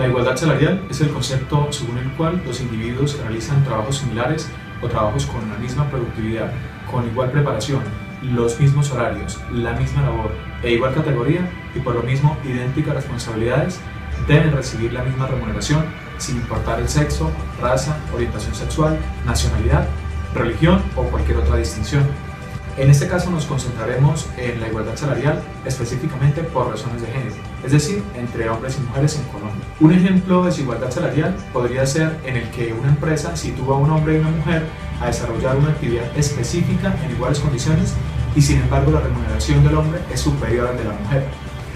La igualdad salarial es el concepto según el cual los individuos que realizan trabajos similares o trabajos con la misma productividad, con igual preparación, los mismos horarios, la misma labor e igual categoría y por lo mismo idénticas responsabilidades deben recibir la misma remuneración sin importar el sexo, raza, orientación sexual, nacionalidad, religión o cualquier otra distinción. En este caso nos concentraremos en la igualdad salarial específicamente por razones de género, es decir, entre hombres y mujeres en Colombia. Un ejemplo de desigualdad salarial podría ser en el que una empresa sitúa a un hombre y una mujer a desarrollar una actividad específica en iguales condiciones y sin embargo la remuneración del hombre es superior a la de la mujer.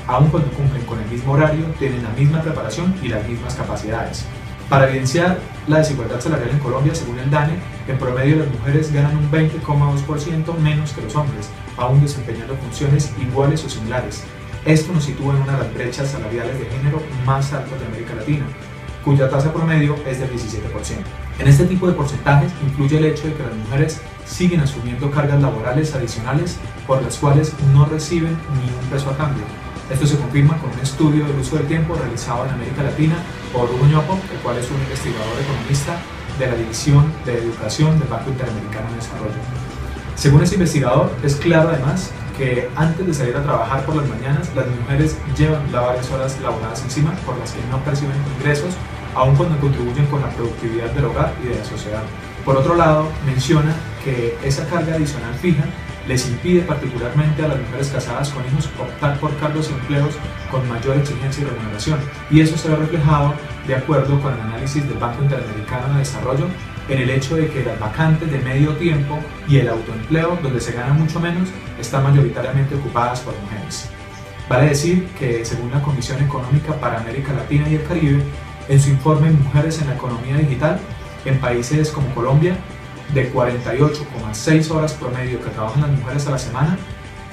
Aun cuando cumplen con el mismo horario, tienen la misma preparación y las mismas capacidades. Para evidenciar la desigualdad salarial en Colombia, según el DANE, en promedio las mujeres ganan un 20,2% menos que los hombres, aún desempeñando funciones iguales o similares. Esto nos sitúa en una de las brechas salariales de género más altas de América Latina, cuya tasa promedio es del 17%. En este tipo de porcentajes influye el hecho de que las mujeres siguen asumiendo cargas laborales adicionales por las cuales no reciben ni un peso a cambio. Esto se confirma con un estudio del uso del tiempo realizado en América Latina por Hugo Ñopo, el cual es un investigador economista de la División de Educación del Banco Interamericano de Desarrollo. Según este investigador, es claro además que antes de salir a trabajar por las mañanas, las mujeres llevan varias horas laboradas encima por las que no perciben ingresos, aun cuando contribuyen con la productividad del hogar y de la sociedad. Por otro lado, menciona que esa carga adicional fija les impide particularmente a las mujeres casadas con hijos optar por cargos y empleos con mayor exigencia y remuneración, y eso se ve reflejado, de acuerdo con el análisis del Banco Interamericano de Desarrollo, en el hecho de que las vacantes de medio tiempo y el autoempleo, donde se gana mucho menos, están mayoritariamente ocupadas por mujeres. Vale decir que, según la Comisión Económica para América Latina y el Caribe, en su informe Mujeres en la Economía Digital, en países como Colombia, de 48,6 horas promedio que trabajan las mujeres a la semana,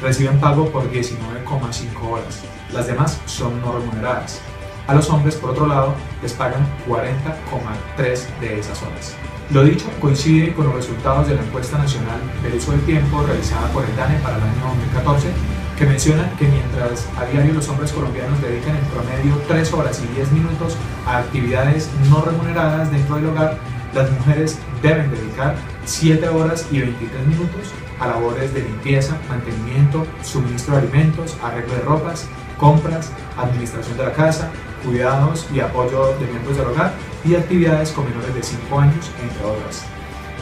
reciben pago por 19,5 horas. Las demás son no remuneradas. A los hombres, por otro lado, les pagan 40,3 de esas horas. Lo dicho coincide con los resultados de la encuesta nacional del uso del tiempo realizada por el DANE para el año 2014, que menciona que mientras a diario los hombres colombianos dedican en promedio 3 horas y 10 minutos a actividades no remuneradas dentro del hogar, las mujeres deben dedicar 7 horas y 23 minutos a labores de limpieza, mantenimiento, suministro de alimentos, arreglo de ropas, compras, administración de la casa, cuidados y apoyo de miembros del hogar y actividades con menores de 5 años, entre otras.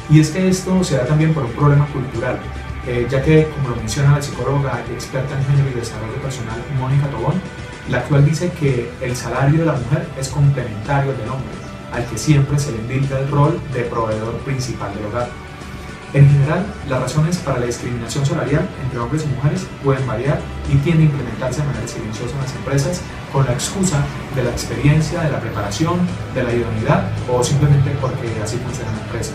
Y es que esto se da también por un problema cultural, ya que, como lo menciona la psicóloga y experta en género y desarrollo personal Mónica Tobón, la actual dice que el salario de la mujer es complementario al del hombre, al que siempre se le indica el rol de proveedor principal del hogar. En general, las razones para la discriminación salarial entre hombres y mujeres pueden variar y tienden a implementarse de manera silenciosa en las empresas con la excusa de la experiencia, de la preparación, de la idoneidad o simplemente porque así funciona la empresa.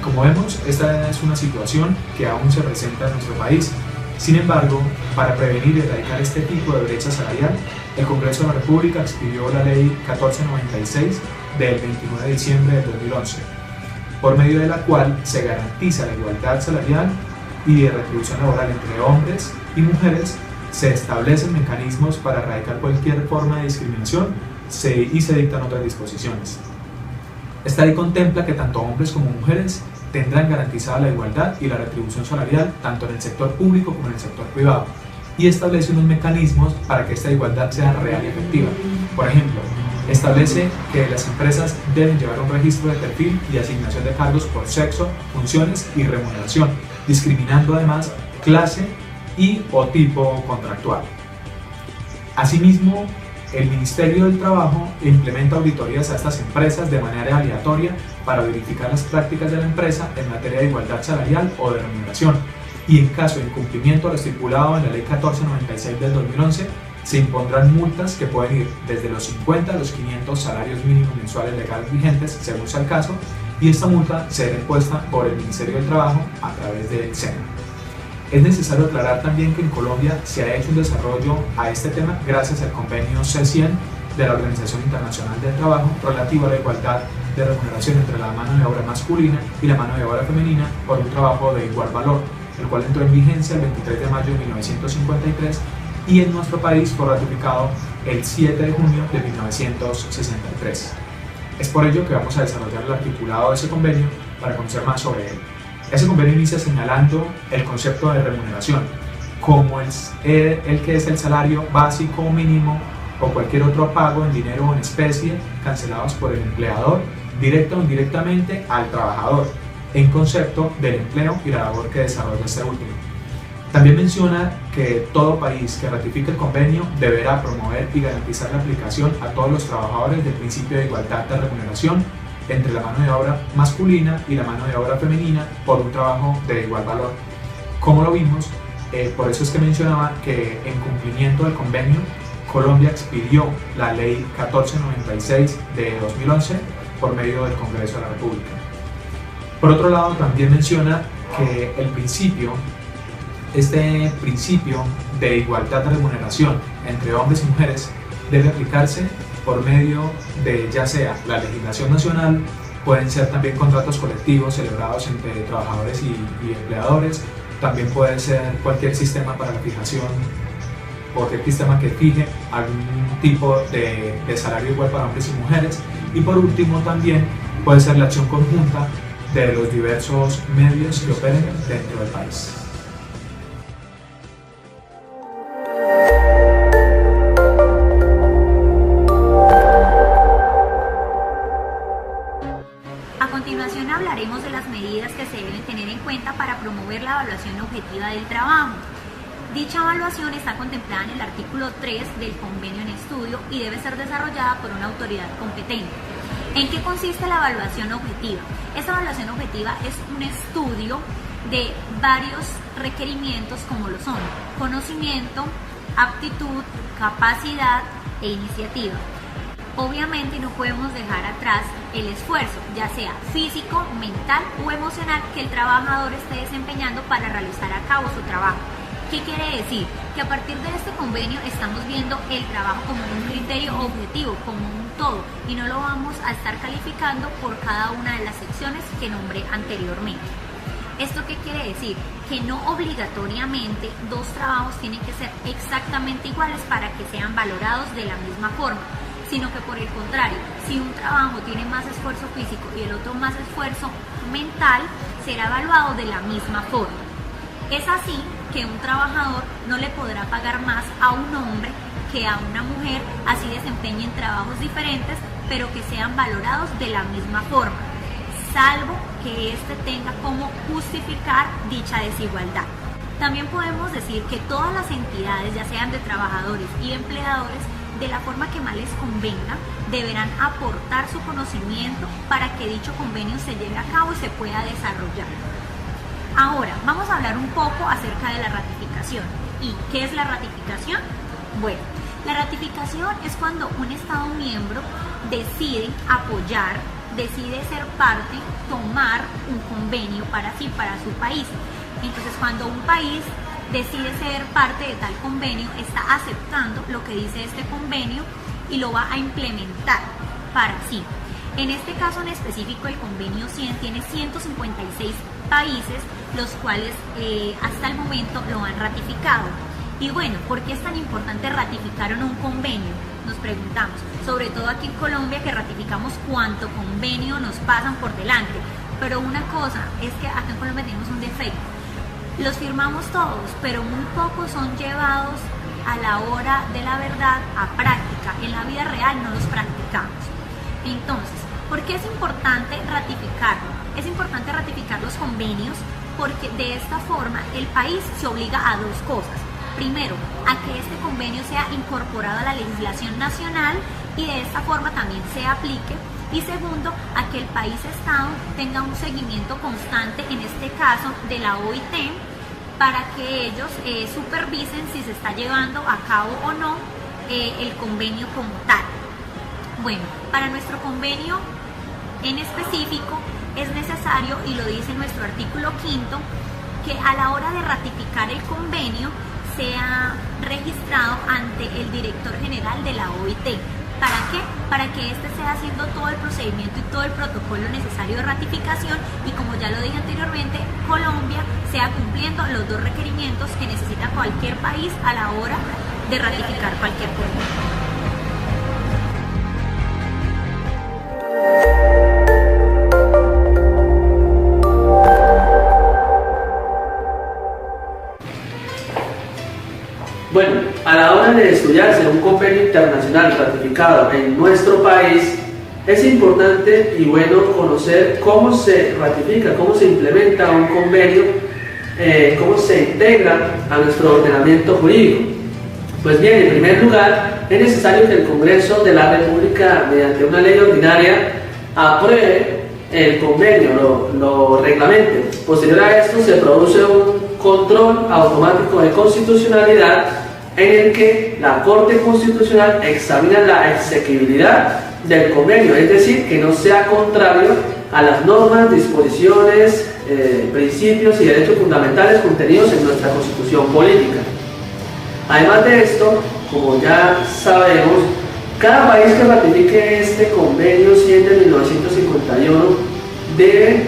Como vemos, esta es una situación que aún se presenta en nuestro país. Sin embargo, para prevenir y erradicar este tipo de brecha salarial, el Congreso de la República expidió la Ley 1496 del 29 de diciembre del 2011, por medio de la cual se garantiza la igualdad salarial y de retribución laboral entre hombres y mujeres, se establecen mecanismos para erradicar cualquier forma de discriminación y se dictan otras disposiciones. Esta ley contempla que tanto hombres como mujeres tendrán garantizada la igualdad y la retribución salarial tanto en el sector público como en el sector privado, y establece unos mecanismos para que esta igualdad sea real y efectiva. Por ejemplo, establece que las empresas deben llevar un registro de perfil y asignación de cargos por sexo, funciones y remuneración, discriminando además clase y o tipo contractual. Asimismo, el Ministerio del Trabajo implementa auditorías a estas empresas de manera aleatoria para verificar las prácticas de la empresa en materia de igualdad salarial o de remuneración, y en caso de incumplimiento a lo estipulado en la Ley 1496 del 2011, se impondrán multas que pueden ir desde los 50 a los 500 salarios mínimos mensuales legales vigentes, según sea el caso, y esta multa será impuesta por el Ministerio del Trabajo a través del SENA. Es necesario aclarar también que en Colombia se ha hecho un desarrollo a este tema gracias al convenio C100 de la Organización Internacional del Trabajo relativo a la igualdad de remuneración entre la mano de obra masculina y la mano de obra femenina por un trabajo de igual valor, el cual entró en vigencia el 23 de mayo de 1953 y en nuestro país fue ratificado el 7 de junio de 1963. Es por ello que vamos a desarrollar el articulado de ese convenio para conocer más sobre él. Ese convenio inicia señalando el concepto de remuneración como el que es el salario básico o mínimo o cualquier otro pago en dinero o en especie cancelados por el empleador directo o indirectamente al trabajador en concepto del empleo y la labor que desarrolla este último. También menciona que todo país que ratifique el convenio deberá promover y garantizar la aplicación a todos los trabajadores del principio de igualdad de remuneración entre la mano de obra masculina y la mano de obra femenina por un trabajo de igual valor. Como lo vimos, por eso es que mencionaba que en cumplimiento del convenio, Colombia expidió la Ley 1496 de 2011 por medio del Congreso de la República. Por otro lado, también menciona que este principio de igualdad de remuneración entre hombres y mujeres debe aplicarse por medio de ya sea la legislación nacional, pueden ser también contratos colectivos celebrados entre trabajadores y empleadores, también puede ser cualquier sistema para la fijación, cualquier sistema que fije algún tipo de salario igual para hombres y mujeres, y por último también puede ser la acción conjunta de los diversos medios que operen dentro del país. A continuación hablaremos de las medidas que se deben tener en cuenta para promover la evaluación objetiva del trabajo. Dicha evaluación está contemplada en el artículo 3 del convenio en estudio y debe ser desarrollada por una autoridad competente. ¿En qué consiste la evaluación objetiva? Esta evaluación objetiva es un estudio de varios requerimientos como lo son conocimiento, aptitud, capacidad e iniciativa. Obviamente no podemos dejar atrás el esfuerzo, ya sea físico, mental o emocional, que el trabajador esté desempeñando para realizar a cabo su trabajo. ¿Qué quiere decir? Que a partir de este convenio estamos viendo el trabajo como un criterio objetivo, como un todo, y no lo vamos a estar calificando por cada una de las secciones que nombré anteriormente. ¿Esto qué quiere decir? Que no obligatoriamente dos trabajos tienen que ser exactamente iguales para que sean valorados de la misma forma, sino que por el contrario, si un trabajo tiene más esfuerzo físico y el otro más esfuerzo mental, será evaluado de la misma forma. Es así que un trabajador no le podrá pagar más a un hombre que a una mujer, así desempeñen trabajos diferentes, pero que sean valorados de la misma forma, salvo que éste tenga como justificar dicha desigualdad. También podemos decir que todas las entidades, ya sean de trabajadores y empleadores, de la forma que más les convenga, deberán aportar su conocimiento para que dicho convenio se lleve a cabo y se pueda desarrollar. Ahora, vamos a hablar un poco acerca de la ratificación. ¿Y qué es la ratificación? Bueno, la ratificación es cuando un Estado miembro decide apoyar, decide ser parte, tomar un convenio para sí, para su país. Entonces, cuando un país decide ser parte de tal convenio, está aceptando lo que dice este convenio y lo va a implementar para sí. En este caso en específico, el convenio 100 tiene 156 países, los cuales hasta el momento lo han ratificado. Y bueno, ¿por qué es tan importante ratificar un convenio? Nos preguntamos, sobre todo aquí en Colombia, que ratificamos cuánto convenio nos pasan por delante. Pero una cosa es que acá en Colombia tenemos un defecto. Los firmamos todos, pero muy pocos son llevados a la hora de la verdad a práctica. En la vida real no los practicamos. Entonces, ¿por qué es importante ratificarlo? Es importante ratificar los convenios porque de esta forma el país se obliga a dos cosas. Primero, a que este convenio sea incorporado a la legislación nacional y de esta forma también se aplique. Y segundo, a que el país Estado tenga un seguimiento constante, en este caso de la OIT, para que ellos supervisen si se está llevando a cabo o no el convenio como tal. Bueno, para nuestro convenio en específico es necesario, y lo dice nuestro artículo 5, que a la hora de ratificar el convenio sea registrado ante el director general de la OIT. ¿Para qué? Para que éste esté haciendo todo el procedimiento y todo el protocolo necesario de ratificación y, como ya lo dije anteriormente, Colombia sea cumpliendo los dos requerimientos que necesita cualquier país a la hora de ratificar cualquier convenio. Bueno, a la hora de estudiarse un convenio internacional ratificado en nuestro país, es importante y bueno conocer cómo se ratifica, cómo se implementa un convenio, cómo se integra a nuestro ordenamiento jurídico. Pues bien, en primer lugar, es necesario que el Congreso de la República, mediante una ley ordinaria, apruebe el convenio, lo reglamente. Posterior a esto se produce un control automático de constitucionalidad en el que la Corte Constitucional examina la exequibilidad del convenio, es decir, que no sea contrario a las normas, disposiciones, principios y derechos fundamentales contenidos en nuestra Constitución política. Además de esto, como ya sabemos, cada país que ratifique este convenio 100 de 1951 debe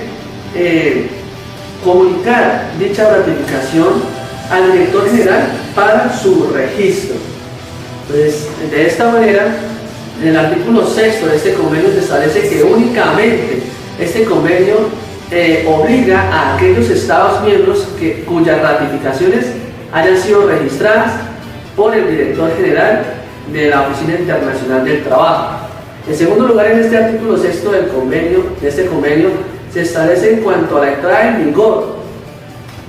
comunicar dicha ratificación al director general para su registro. Pues, de esta manera, en el artículo 6 de este convenio se establece que únicamente este convenio obliga a aquellos Estados miembros cuyas ratificaciones hayan sido registradas por el director general de la Oficina Internacional del Trabajo. En segundo lugar, en este artículo 6 de este convenio se establece en cuanto a la entrada en vigor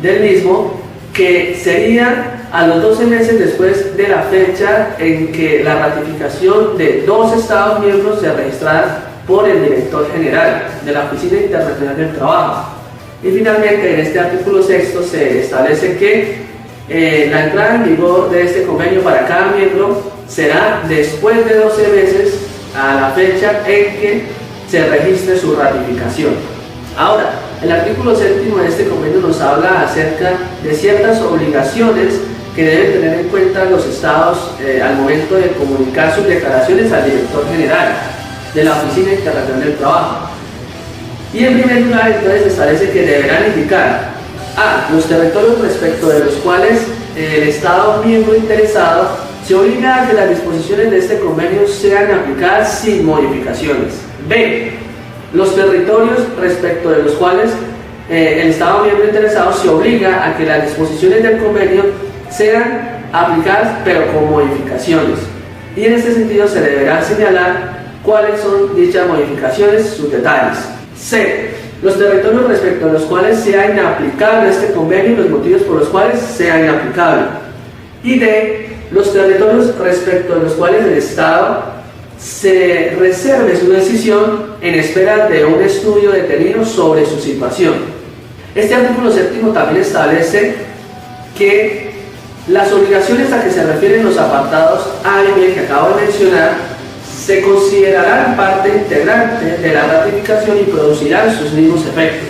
del mismo, que sería a los 12 meses después de la fecha en que la ratificación de dos Estados miembros se registrara por el director general de la Oficina Internacional del Trabajo. Y finalmente, en este artículo 6 se establece que la entrada en vigor de este convenio para cada miembro será después de 12 meses a la fecha en que se registre su ratificación. Ahora, el artículo 7 de este convenio nos habla acerca de ciertas obligaciones que deben tener en cuenta los estados al momento de comunicar sus declaraciones al director general de la Oficina Internacional del Trabajo. Y en primer lugar, entonces, establece que deberán indicar a los territorios respecto de los cuales el Estado miembro interesado se obliga a que las disposiciones de este convenio sean aplicadas sin modificaciones. B. Los territorios respecto de los cuales el Estado miembro interesado se obliga a que las disposiciones del convenio sean aplicadas pero con modificaciones. Y en este sentido se deberá señalar cuáles son dichas modificaciones, sus detalles. C. Los territorios respecto a los cuales sea inaplicable este convenio y los motivos por los cuales sea inaplicable. Y D. Los territorios respecto a los cuales el Estado se reserve su decisión en espera de un estudio detenido sobre su situación. Este artículo 7 también establece que las obligaciones a que se refieren los apartados A y B que acabo de mencionar se considerarán parte integrante de la ratificación y producirán sus mismos efectos.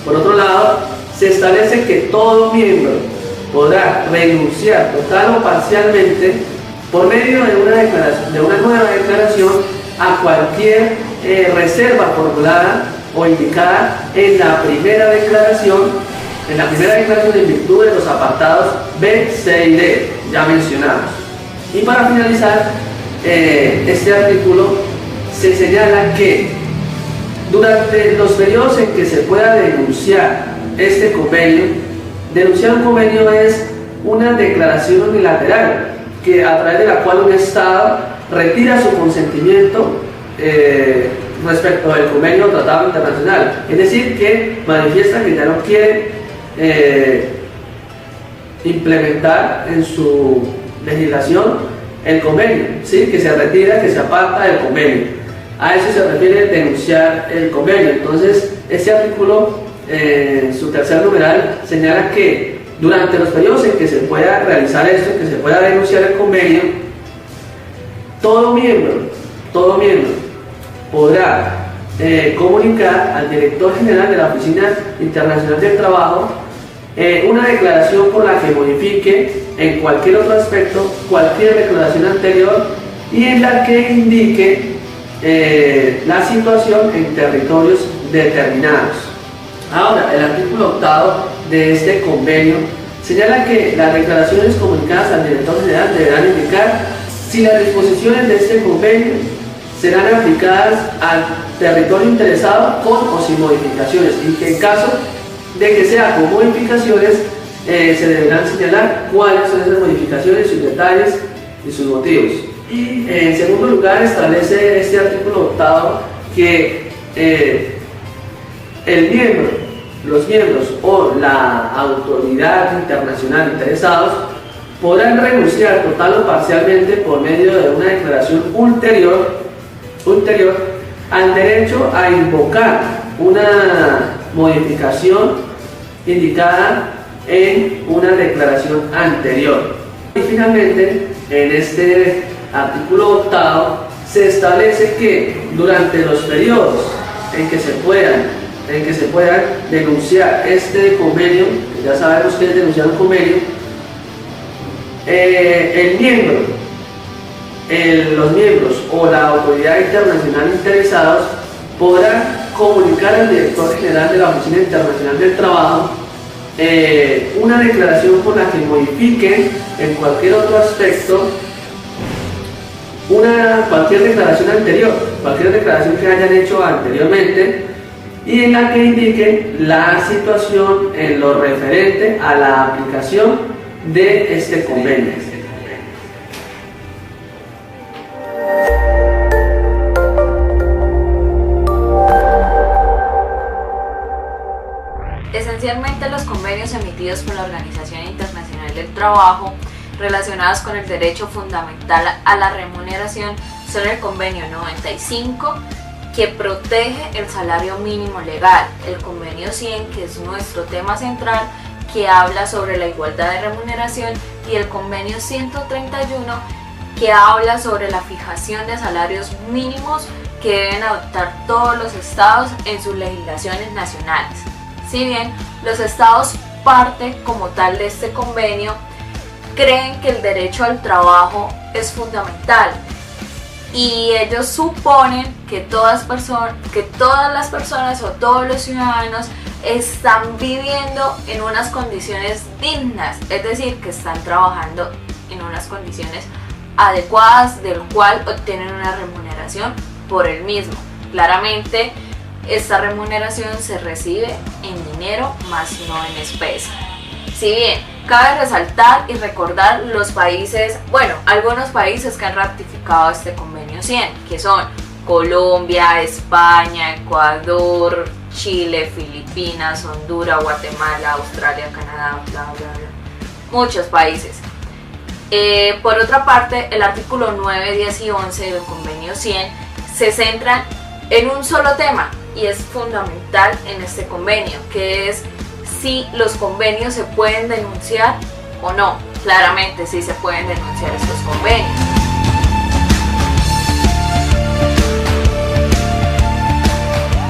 Por otro lado, se establece que todo miembro podrá renunciar total o parcialmente por medio de una nueva declaración a cualquier reserva formulada o indicada en la primera declaración en virtud de los apartados B, C y D ya mencionados. Y para finalizar este artículo se señala que durante los periodos en que se pueda denunciar este convenio, denunciar un convenio es una declaración unilateral a través de la cual un Estado retira su consentimiento respecto del convenio o tratado internacional, es decir, que manifiesta que ya no quiere implementar en su legislación el convenio, ¿sí? Que se retira, que se aparta del convenio. A eso se refiere denunciar el convenio. Entonces, este artículo, su tercer numeral, señala que durante los periodos en que se pueda realizar esto, que se pueda denunciar el convenio, todo miembro podrá comunicar al director general de la Oficina Internacional del Trabajo una declaración por la que modifique en cualquier otro aspecto cualquier declaración anterior y en la que indique la situación en territorios determinados. Ahora, el artículo 8 de este convenio señala que las declaraciones comunicadas al director general deberán indicar si las disposiciones de este convenio serán aplicadas al territorio interesado con o sin modificaciones, y que en caso de que sea con modificaciones se deberán señalar cuáles son esas modificaciones, sus detalles y sus motivos. Y en segundo lugar establece este artículo 8 que los miembros o la autoridad internacional interesados podrán renunciar total o parcialmente por medio de una declaración ulterior al derecho a invocar una modificación indicada en una declaración anterior. Y finalmente, en este artículo 8 se establece que durante los periodos en que se puedan denunciar este convenio, que ya sabemos que es denunciar un convenio, los miembros o la autoridad internacional interesados podrán comunicar al director general de la Oficina Internacional del Trabajo una declaración con la que modifiquen en cualquier otro aspecto cualquier declaración que hayan hecho anteriormente, y en la que indiquen la situación en lo referente a la aplicación de este convenio. Esencialmente, los convenios emitidos por la Organización Internacional del Trabajo relacionados con el derecho fundamental a la remuneración son el convenio 95, que protege el salario mínimo legal, el convenio 100, que es nuestro tema central, que habla sobre la igualdad de remuneración, y el convenio 131, que habla sobre la fijación de salarios mínimos que deben adoptar todos los estados en sus legislaciones nacionales. Si bien los estados parte como tal de este convenio, creen que el derecho al trabajo es fundamental, y ellos suponen que todas las personas o todos los ciudadanos están viviendo en unas condiciones dignas, es decir, que están trabajando en unas condiciones adecuadas, del cual obtienen una remuneración por el mismo. Claramente, esta remuneración se recibe en dinero, más no en especie. Si bien cabe resaltar y recordar algunos países que han ratificado este convenio 100, que son Colombia, España, Ecuador, Chile, Filipinas, Honduras, Guatemala, Australia, Canadá, bla bla bla, muchos países. Por otra parte, el artículo 9, 10 y 11 del convenio 100 se centran en un solo tema, y es fundamental en este convenio, que es si los convenios se pueden denunciar o no. Claramente sí se pueden denunciar estos convenios.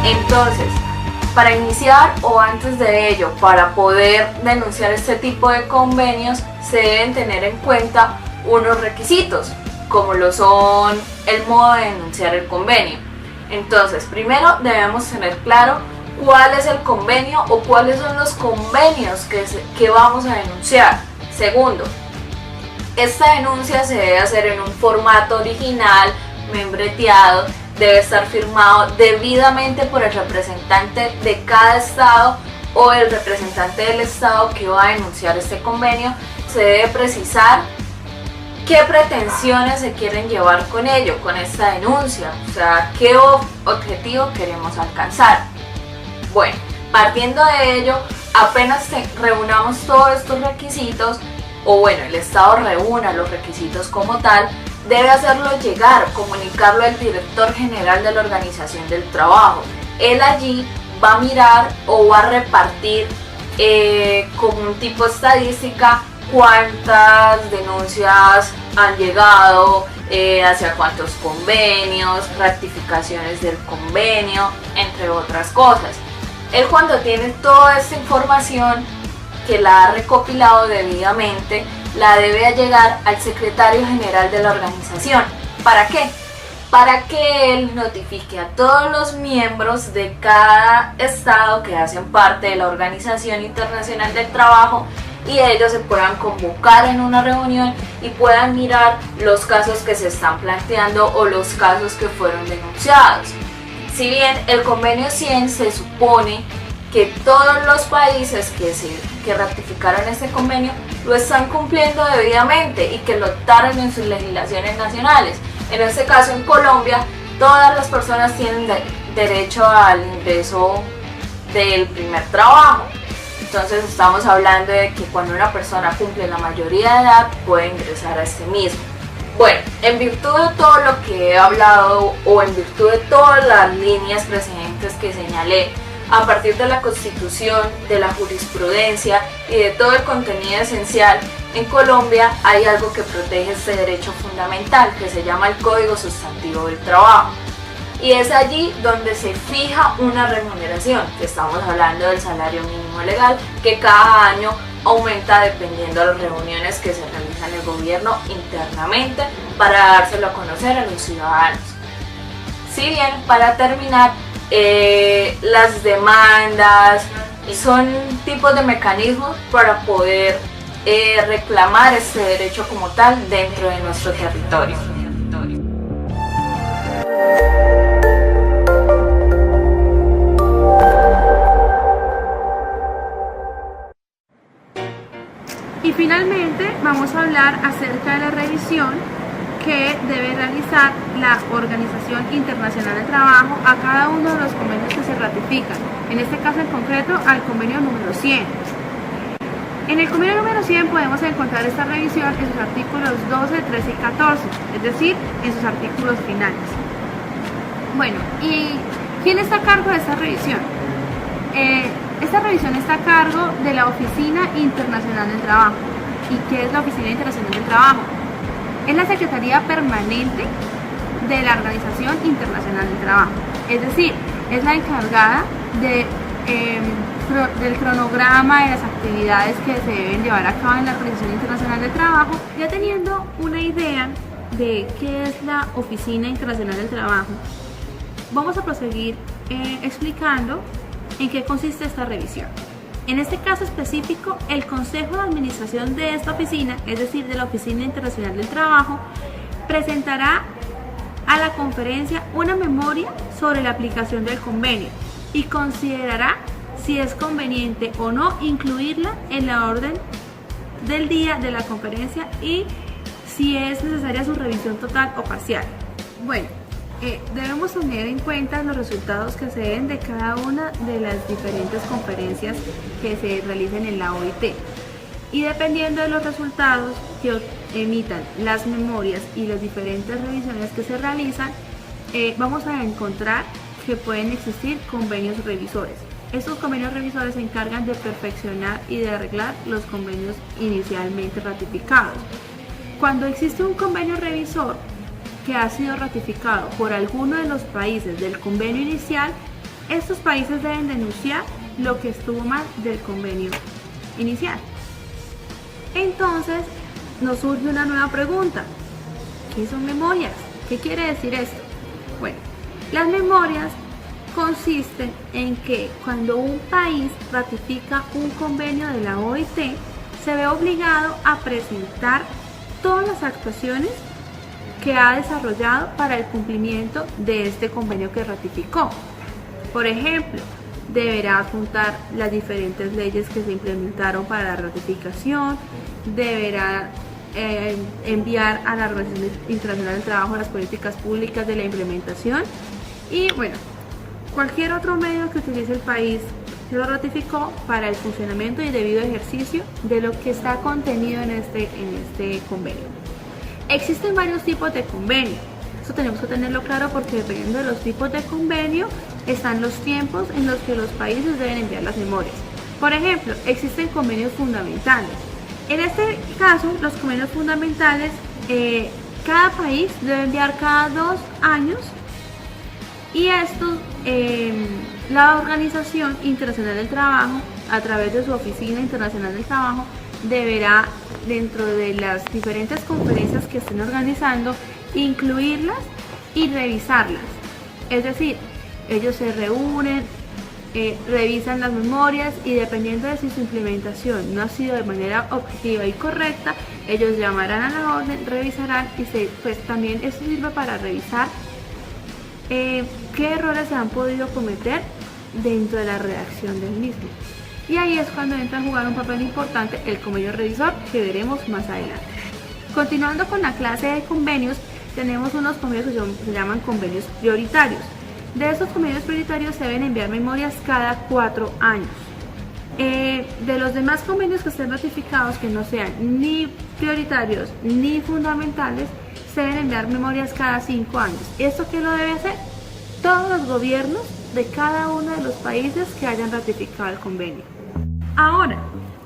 Entonces, para iniciar o antes de ello, para poder denunciar este tipo de convenios, se deben tener en cuenta unos requisitos, como lo son el modo de denunciar el convenio. Entonces, primero debemos tener claro cuál es el convenio o cuáles son los convenios que vamos a denunciar. Segundo, esta denuncia se debe hacer en un formato original, membreteado, debe estar firmado debidamente por el representante de cada estado o el representante del estado que va a denunciar este convenio. Se debe precisar qué pretensiones se quieren llevar con ello, con esta denuncia, o sea, qué objetivo queremos alcanzar. Bueno, partiendo de ello, apenas reunamos todos estos requisitos, el Estado reúna los requisitos como tal, debe hacerlo llegar, comunicarlo al director general de la Organización del Trabajo. Él allí va a mirar o va a repartir como un tipo estadística cuántas denuncias han llegado, hacia cuántos convenios, ratificaciones del convenio, entre otras cosas. Él, cuando tiene toda esta información, que la ha recopilado debidamente, la debe llegar al secretario general de la organización. ¿Para qué? Para que él notifique a todos los miembros de cada estado que hacen parte de la Organización Internacional del Trabajo y ellos se puedan convocar en una reunión y puedan mirar los casos que se están planteando o los casos que fueron denunciados. Si bien el convenio 100 se supone que todos los países que ratificaron este convenio lo están cumpliendo debidamente y que lo dictaron en sus legislaciones nacionales. En este caso, en Colombia, todas las personas tienen derecho al ingreso del primer trabajo. Entonces estamos hablando de que cuando una persona cumple la mayoría de edad puede ingresar a este mismo. Bueno, en virtud de todo lo que he hablado o en virtud de todas las líneas precedentes que señalé, a partir de la Constitución, de la jurisprudencia y de todo el contenido esencial, en Colombia hay algo que protege este derecho fundamental que se llama el Código Sustantivo del Trabajo. Y es allí donde se fija una remuneración, que estamos hablando del salario mínimo legal, que cada año aumenta dependiendo de las reuniones que se realizan en el gobierno internamente para dárselo a conocer a los ciudadanos. Si bien, para terminar, las demandas son tipos de mecanismos para poder reclamar este derecho como tal dentro de nuestro territorio. Y finalmente vamos a hablar acerca de la revisión que debe realizar la Organización Internacional del Trabajo a cada uno de los convenios que se ratifican, en este caso en concreto al convenio número 100. En el convenio número 100 podemos encontrar esta revisión en sus artículos 12, 13 y 14, es decir, en sus artículos finales. Bueno, ¿y quién está a cargo de esta revisión? Esta revisión está a cargo de la Oficina Internacional del Trabajo. ¿Y qué es la Oficina Internacional del Trabajo? Es la Secretaría Permanente de la Organización Internacional del Trabajo, es decir, es la encargada del cronograma de las actividades que se deben llevar a cabo en la Organización Internacional del Trabajo. Ya teniendo una idea de qué es la Oficina Internacional del Trabajo, vamos a proseguir explicando en qué consiste esta revisión. En este caso específico, el Consejo de Administración de esta oficina, es decir, de la Oficina Internacional del Trabajo, presentará a la conferencia una memoria sobre la aplicación del convenio y considerará si es conveniente o no incluirla en la orden del día de la conferencia y si es necesaria su revisión total o parcial. Bueno, debemos tener en cuenta los resultados que se den de cada una de las diferentes conferencias que se realicen en la OIT. Y dependiendo de los resultados que emitan las memorias y las diferentes revisiones que se realizan, vamos a encontrar que pueden existir convenios revisores. Estos convenios revisores se encargan de perfeccionar y de arreglar los convenios inicialmente ratificados. Cuando existe un convenio revisor que ha sido ratificado por alguno de los países del convenio inicial, estos países deben denunciar lo que estuvo mal del convenio inicial. Entonces nos surge una nueva pregunta: ¿qué son memorias? ¿Qué quiere decir esto? Bueno, las memorias consisten en que cuando un país ratifica un convenio de la OIT, se ve obligado a presentar todas las actuaciones que ha desarrollado para el cumplimiento de este convenio que ratificó. Por ejemplo, deberá adjuntar las diferentes leyes que se implementaron para la ratificación, deberá enviar a la Organización Internacional del Trabajo las políticas públicas de la implementación y, bueno, cualquier otro medio que utilice el país que lo ratificó para el funcionamiento y debido ejercicio de lo que está contenido en este convenio. Existen varios tipos de convenio. Eso tenemos que tenerlo claro porque dependiendo de los tipos de convenio están los tiempos en los que los países deben enviar las memorias. Por ejemplo, existen convenios fundamentales. En este caso, los convenios fundamentales, cada país debe enviar cada 2 años y estos, la Organización Internacional del Trabajo, a través de su Oficina Internacional del Trabajo, deberá, dentro de las diferentes conferencias que estén organizando, incluirlas y revisarlas. Es decir, ellos se reúnen, revisan las memorias y dependiendo de si su implementación no ha sido de manera objetiva y correcta, ellos llamarán a la orden, revisarán y pues también esto sirve para revisar qué errores se han podido cometer dentro de la redacción del mismo. Y ahí es cuando entra a jugar un papel importante el convenio revisor, que veremos más adelante. Continuando con la clase de convenios, tenemos unos convenios que se llaman convenios prioritarios. De estos convenios prioritarios se deben enviar memorias cada 4 años. De los demás convenios que estén ratificados, que no sean ni prioritarios ni fundamentales, se deben enviar memorias cada 5 años. ¿Esto qué lo debe hacer? Todos los gobiernos de cada uno de los países que hayan ratificado el convenio. Ahora,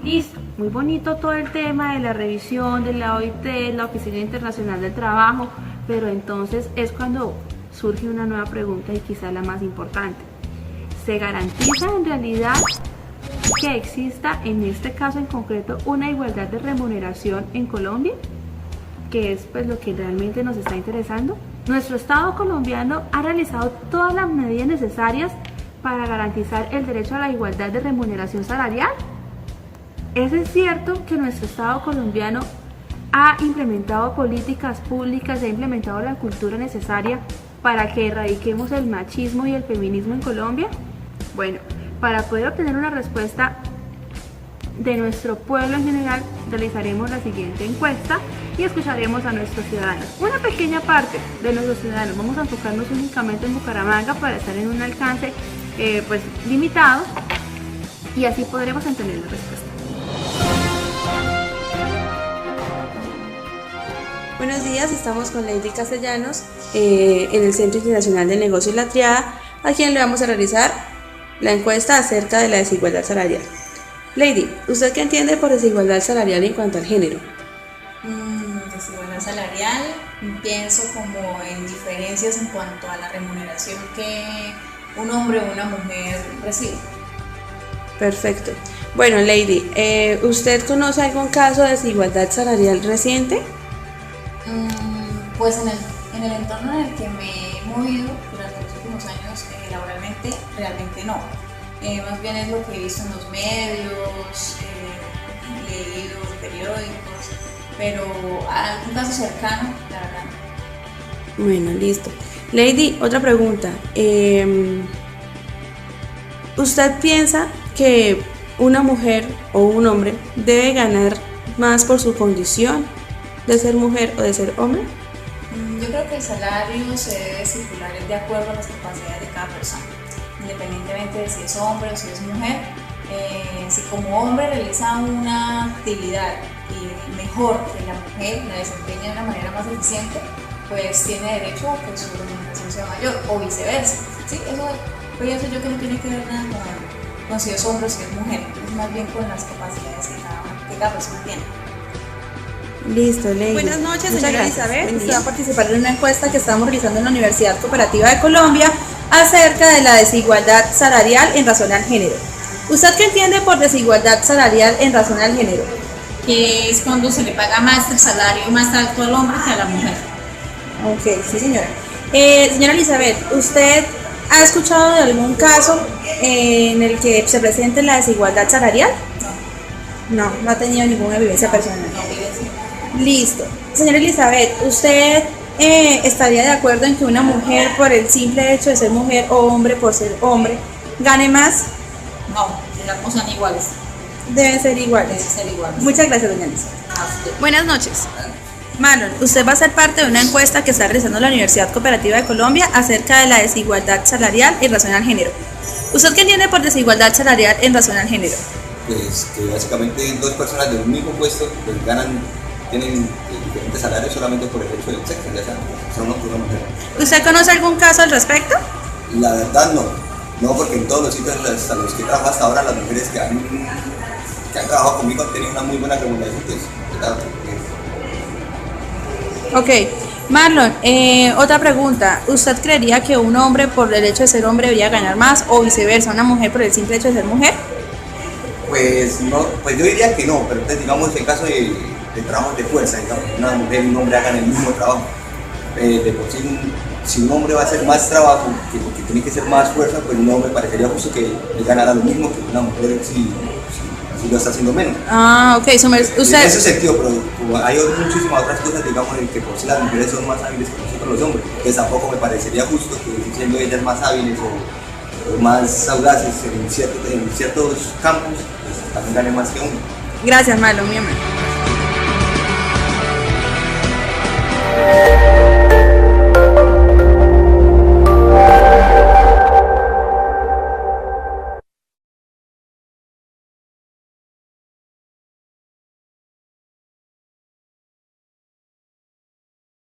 listo, muy bonito todo el tema de la revisión de la OIT, la Oficina Internacional del Trabajo, pero entonces es cuando surge una nueva pregunta y quizá la más importante. ¿Se garantiza en realidad que exista, en este caso en concreto, una igualdad de remuneración en Colombia? Que es pues lo que realmente nos está interesando. Nuestro Estado colombiano ha realizado todas las medidas necesarias para garantizar el derecho a la igualdad de remuneración salarial. ¿Es cierto que nuestro Estado colombiano ha implementado políticas públicas, ha implementado la cultura necesaria para que erradiquemos el machismo y el feminismo en Colombia? Bueno, para poder obtener una respuesta de nuestro pueblo en general, realizaremos la siguiente encuesta y escucharemos a nuestros ciudadanos. Una pequeña parte de nuestros ciudadanos, vamos a enfocarnos únicamente en Bucaramanga para estar en un alcance pues limitado y así podremos entender la respuesta. Buenos días, estamos con Lady Castellanos en el Centro Internacional de Negocios La Triada, a quien le vamos a realizar la encuesta acerca de la desigualdad salarial. Lady, ¿usted qué entiende por desigualdad salarial en cuanto al género? Desigualdad salarial, pienso como en diferencias en cuanto a la remuneración que un hombre o una mujer recibe. Perfecto. Bueno, Lady, ¿usted conoce algún caso de desigualdad salarial reciente? Pues en el entorno en el que me he movido durante los últimos años laboralmente, realmente no. Más bien es lo que he visto en los medios, leído en periódicos, pero a un caso cercano, la verdad no. Bueno, listo. Lady, otra pregunta. ¿Usted piensa que una mujer o un hombre debe ganar más por su condición de ser mujer o de ser hombre? Yo creo que el salario se debe estipular de acuerdo a las capacidades de cada persona, independientemente de si es hombre o si es mujer. Si como hombre realiza una actividad mejor que la mujer, la desempeña de una manera más eficiente, pues tiene derecho a que su remuneración sea mayor, o viceversa. ¿Sí? Eso pienso yo que no tiene que ver nada con si es hombre o si es mujer, es más bien con las capacidades que cada persona tiene. Listo, Lady. Buenas noches, Muchas señora gracias. Elizabeth. Buen Usted día. va a participar en una encuesta que estamos realizando en la Universidad Cooperativa de Colombia acerca de la desigualdad salarial en razón al género. ¿Usted qué entiende por desigualdad salarial en razón al género? Que es cuando se le paga más el salario más alto al hombre que a la mujer. Ok, sí, señora. Señora Elizabeth, ¿usted ha escuchado de algún caso en el que se presente la desigualdad salarial? No, no ha tenido ninguna vivencia personal. Listo. Señora Elizabeth, ¿usted estaría de acuerdo en que una mujer, por el simple hecho de ser mujer, o hombre por ser hombre, gane más? No, digamos son iguales. Deben ser iguales. Deben ser iguales. Muchas gracias, doña Elizabeth. Buenas noches. Marlon, usted va a ser parte de una encuesta que está realizando la Universidad Cooperativa de Colombia acerca de la desigualdad salarial en razón al género. ¿Usted qué entiende por desigualdad salarial en razón al género? Pues que básicamente dos personas del mismo puesto pues tienen diferentes salarios solamente por el hecho del sexo, ya sea son hombre o una mujer. ¿Usted conoce algún caso al respecto? La verdad no, porque en todos los sitios a los que he trabajado hasta ahora, las mujeres que han trabajado conmigo han tenido una muy buena remuneración, pues, ¿verdad? Ok. Marlon, otra pregunta. ¿Usted creería que un hombre por el hecho de ser hombre debería ganar más o viceversa, una mujer por el simple hecho de ser mujer? Pues no, pues yo diría que no, pero entonces digamos en caso de trabajos de fuerza, digamos, una mujer y un hombre hagan el mismo trabajo, de por sí si un hombre va a hacer más trabajo, porque tiene que ser más fuerza, pues no me parecería justo que él ganara lo mismo que una mujer si lo está haciendo menos. Ah, ok, En ese sentido, pero como hay muchísimas otras cosas, digamos, en que por si las mujeres son más hábiles que nosotros los hombres, pues tampoco me parecería justo que siendo ellas más hábiles o más audaces en ciertos campos, pues también gane más que uno. Gracias, Marlon, mi amor.